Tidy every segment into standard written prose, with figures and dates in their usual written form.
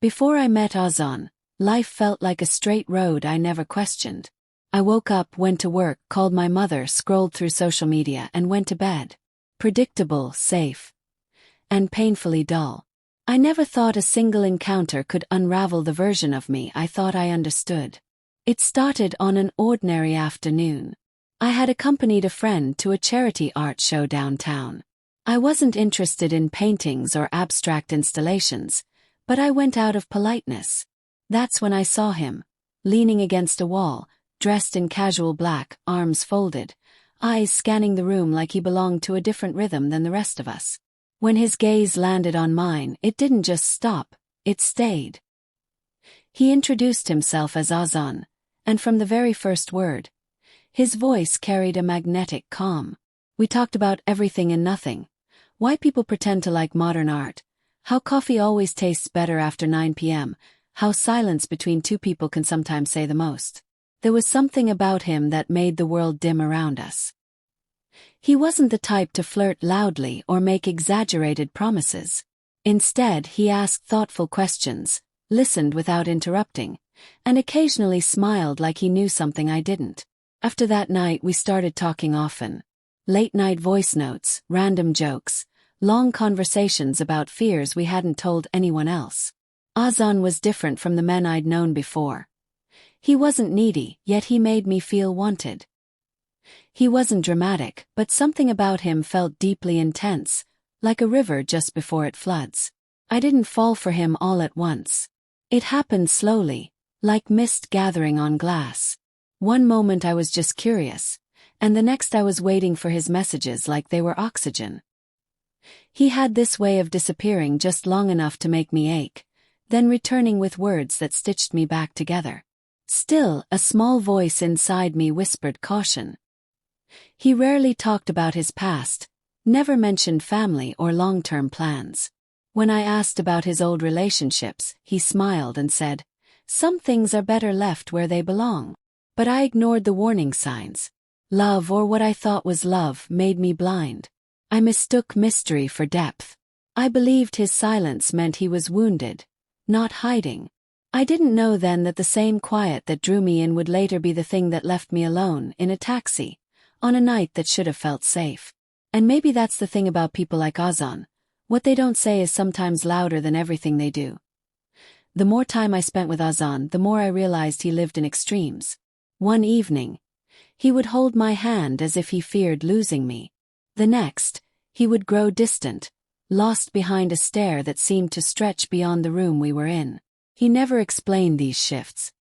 Before I met Azaan, life felt like a straight road I never questioned. I woke up, went to work, called my mother, scrolled through social media, and went to bed. Predictable, safe, and painfully dull. I never thought a single encounter could unravel the version of me I thought I understood. It started on an ordinary afternoon. I had accompanied a friend to a charity art show downtown. I wasn't interested in paintings or abstract installations, but I went out of politeness. That's when I saw him, leaning against a wall, dressed in casual black, arms folded, eyes scanning the room like he belonged to a different rhythm than the rest of us. When his gaze landed on mine, it didn't just stop, it stayed. He introduced himself as Azaan, and from the very first word, his voice carried a magnetic calm. We talked about everything and nothing. Why people pretend to like modern art, how coffee always tastes better after 9 p.m., how silence between two people can sometimes say the most. There was something about him that made the world dim around us. He wasn't the type to flirt loudly or make exaggerated promises. Instead, he asked thoughtful questions, listened without interrupting, and occasionally smiled like he knew something I didn't. After that night, we started talking often. Late-night voice notes, random jokes, long conversations about fears we hadn't told anyone else. Azaan was different from the men I'd known before. He wasn't needy, yet he made me feel wanted. He wasn't dramatic, but something about him felt deeply intense, like a river just before it floods. I didn't fall for him all at once. It happened slowly, like mist gathering on glass. One moment I was just curious, and the next I was waiting for his messages like they were oxygen. He had this way of disappearing just long enough to make me ache, then returning with words that stitched me back together. Still, a small voice inside me whispered caution. He rarely talked about his past, never mentioned family or long-term plans. When I asked about his old relationships, he smiled and said, "Some things are better left where they belong." But I ignored the warning signs. Love, or what I thought was love, made me blind. I mistook mystery for depth. I believed his silence meant he was wounded, not hiding. I didn't know then that the same quiet that drew me in would later be the thing that left me alone in a taxi, on a night that should have felt safe. And maybe that's the thing about people like Azaan. What they don't say is sometimes louder than everything they do. The more time I spent with Azaan, the more I realized he lived in extremes. One evening, he would hold my hand as if he feared losing me. The next, he would grow distant, lost behind a stare that seemed to stretch beyond the room we were in. He never explained these shifts.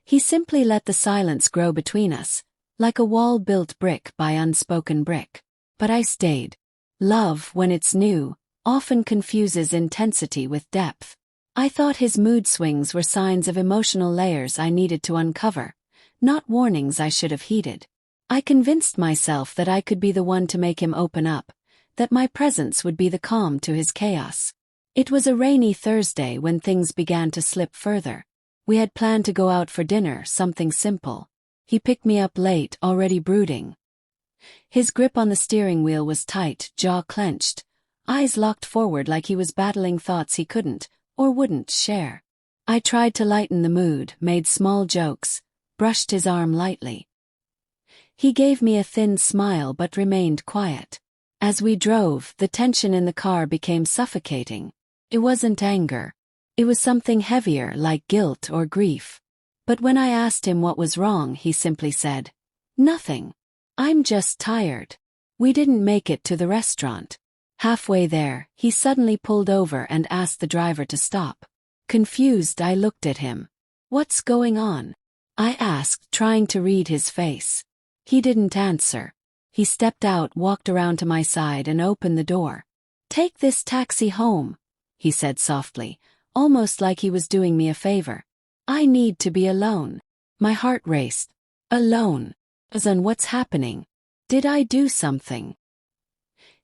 He simply let the silence grow between us, like a wall built brick by unspoken brick. But I stayed. Love, when it's new, often confuses intensity with depth. I thought his mood swings were signs of emotional layers I needed to uncover, not warnings I should have heeded. I convinced myself that I could be the one to make him open up, that my presence would be the calm to his chaos. It was a rainy Thursday when things began to slip further. We had planned to go out for dinner, something simple. He picked me up late, already brooding. His grip on the steering wheel was tight, jaw clenched, eyes locked forward like he was battling thoughts he couldn't, or wouldn't, share. I tried to lighten the mood, made small jokes, brushed his arm lightly. He gave me a thin smile but remained quiet. As we drove, the tension in the car became suffocating. It wasn't anger. It was something heavier, like guilt or grief. But when I asked him what was wrong, he simply said, "Nothing. I'm just tired." We didn't make it to the restaurant. Halfway there, he suddenly pulled over and asked the driver to stop. Confused, I looked at him. "What's going on?" I asked, trying to read his face. He didn't answer. He stepped out, walked around to my side and opened the door. "Take this taxi home," he said softly, almost like he was doing me a favor. "I need to be alone." My heart raced. Alone? Azaan, what's happening? Did I do something?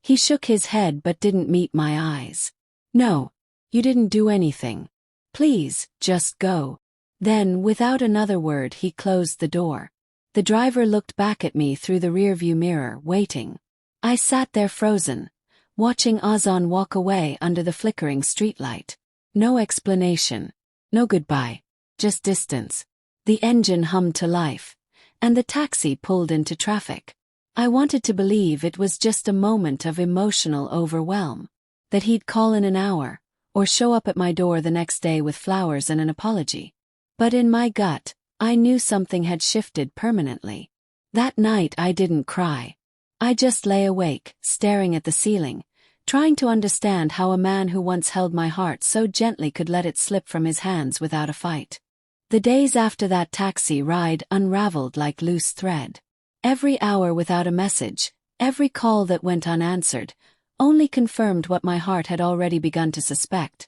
He shook his head but didn't meet my eyes. "No, you didn't do anything. Please, just go." Then, without another word, he closed the door. The driver looked back at me through the rearview mirror, waiting. I sat there frozen, watching Azaan walk away under the flickering streetlight. No explanation. No goodbye. Just distance. The engine hummed to life, and the taxi pulled into traffic. I wanted to believe it was just a moment of emotional overwhelm, that he'd call in an hour, or show up at my door the next day with flowers and an apology. But in my gut, I knew something had shifted permanently. That night I didn't cry. I just lay awake, staring at the ceiling, trying to understand how a man who once held my heart so gently could let it slip from his hands without a fight. The days after that taxi ride unraveled like loose thread. Every hour without a message, every call that went unanswered, only confirmed what my heart had already begun to suspect.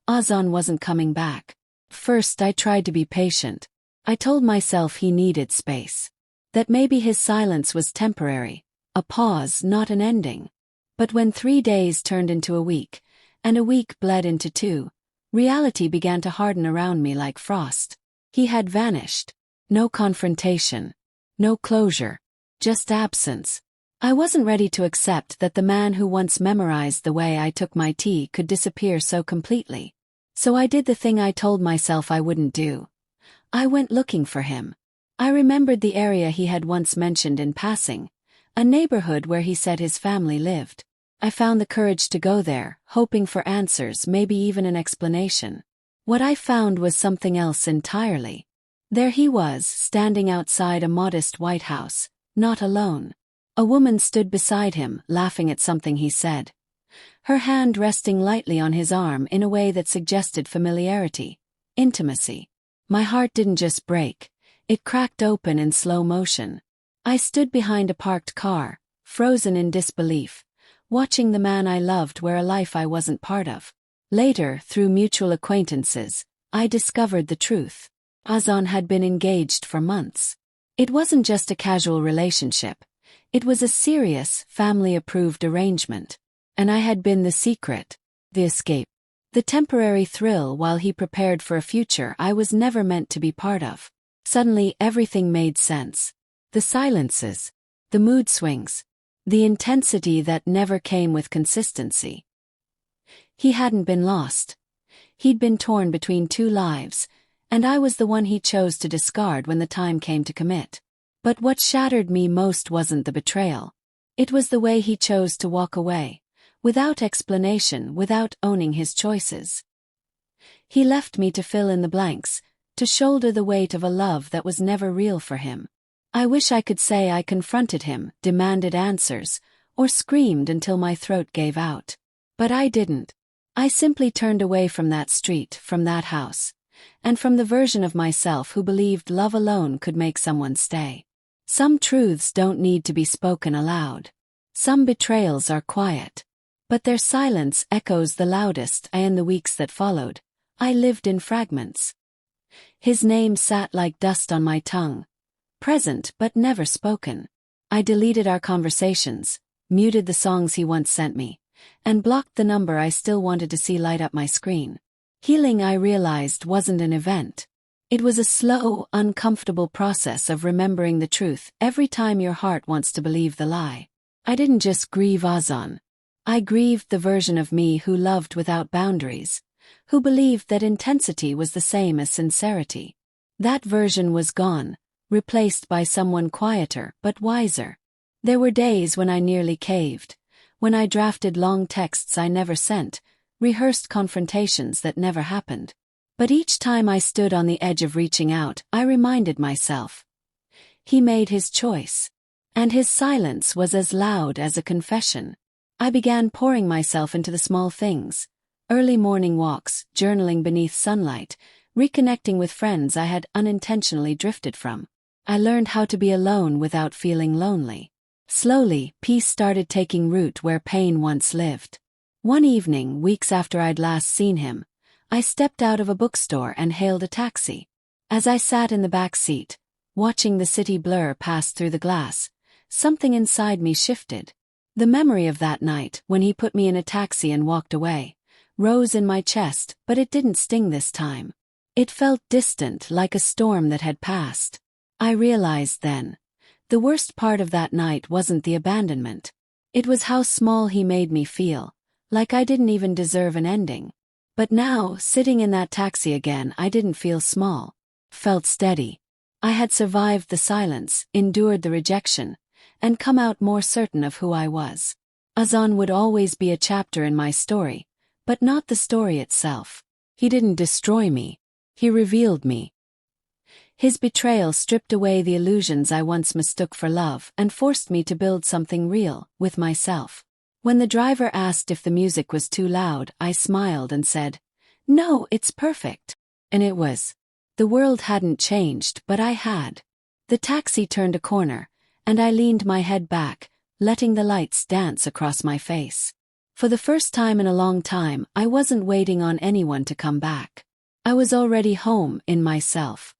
Azaan wasn't coming back. First I tried to be patient. I told myself he needed space. That maybe his silence was temporary, a pause, not an ending. But when 3 days turned into a week, and a week bled into 2, reality began to harden around me like frost. He had vanished. No confrontation. No closure. Just absence. I wasn't ready to accept that the man who once memorized the way I took my tea could disappear so completely. So I did the thing I told myself I wouldn't do. I went looking for him. I remembered the area he had once mentioned in passing, a neighborhood where he said his family lived. I found the courage to go there, hoping for answers, maybe even an explanation. What I found was something else entirely. There he was, standing outside a modest white house, not alone. A woman stood beside him, laughing at something he said. Her hand resting lightly on his arm in a way that suggested familiarity, intimacy. My heart didn't just break, it cracked open in slow motion. I stood behind a parked car, frozen in disbelief, watching the man I loved wear a life I wasn't part of. Later, through mutual acquaintances, I discovered the truth. Azaan had been engaged for months. It wasn't just a casual relationship. It was a serious, family-approved arrangement. And I had been the secret, the escape, the temporary thrill while he prepared for a future I was never meant to be part of. Suddenly everything made sense. The silences, the mood swings, the intensity that never came with consistency. He hadn't been lost. He'd been torn between 2 lives, and I was the one he chose to discard when the time came to commit. But what shattered me most wasn't the betrayal. It was the way he chose to walk away, without explanation, without owning his choices. He left me to fill in the blanks, to shoulder the weight of a love that was never real for him. I wish I could say I confronted him, demanded answers, or screamed until my throat gave out. But I didn't. I simply turned away from that street, from that house, and from the version of myself who believed love alone could make someone stay. Some truths don't need to be spoken aloud. Some betrayals are quiet. But their silence echoes the loudest, and in the weeks that followed, I lived in fragments. His name sat like dust on my tongue, present but never spoken. I deleted our conversations, muted the songs he once sent me, and blocked the number I still wanted to see light up my screen. Healing, I realized, wasn't an event. It was a slow, uncomfortable process of remembering the truth every time your heart wants to believe the lie. I didn't just grieve Azaan. I grieved the version of me who loved without boundaries, who believed that intensity was the same as sincerity. That version was gone, replaced by someone quieter but wiser. There were days when I nearly caved, when I drafted long texts I never sent, rehearsed confrontations that never happened. But each time I stood on the edge of reaching out, I reminded myself. He made his choice. And his silence was as loud as a confession. I began pouring myself into the small things. Early morning walks, journaling beneath sunlight, reconnecting with friends I had unintentionally drifted from. I learned how to be alone without feeling lonely. Slowly, peace started taking root where pain once lived. One evening, weeks after I'd last seen him, I stepped out of a bookstore and hailed a taxi. As I sat in the back seat, watching the city blur past through the glass, something inside me shifted. The memory of that night, when he put me in a taxi and walked away, rose in my chest, but it didn't sting this time. It felt distant, like a storm that had passed. I realized then, the worst part of that night wasn't the abandonment. It was how small he made me feel, like I didn't even deserve an ending. But now, sitting in that taxi again, I didn't feel small. Felt steady. I had survived the silence, endured the rejection, and come out more certain of who I was. Azaan would always be a chapter in my story, but not the story itself. He didn't destroy me. He revealed me. His betrayal stripped away the illusions I once mistook for love and forced me to build something real, with myself. When the driver asked if the music was too loud, I smiled and said, "No, it's perfect." And it was. The world hadn't changed, but I had. The taxi turned a corner, and I leaned my head back, letting the lights dance across my face. For the first time in a long time, I wasn't waiting on anyone to come back. I was already home in myself.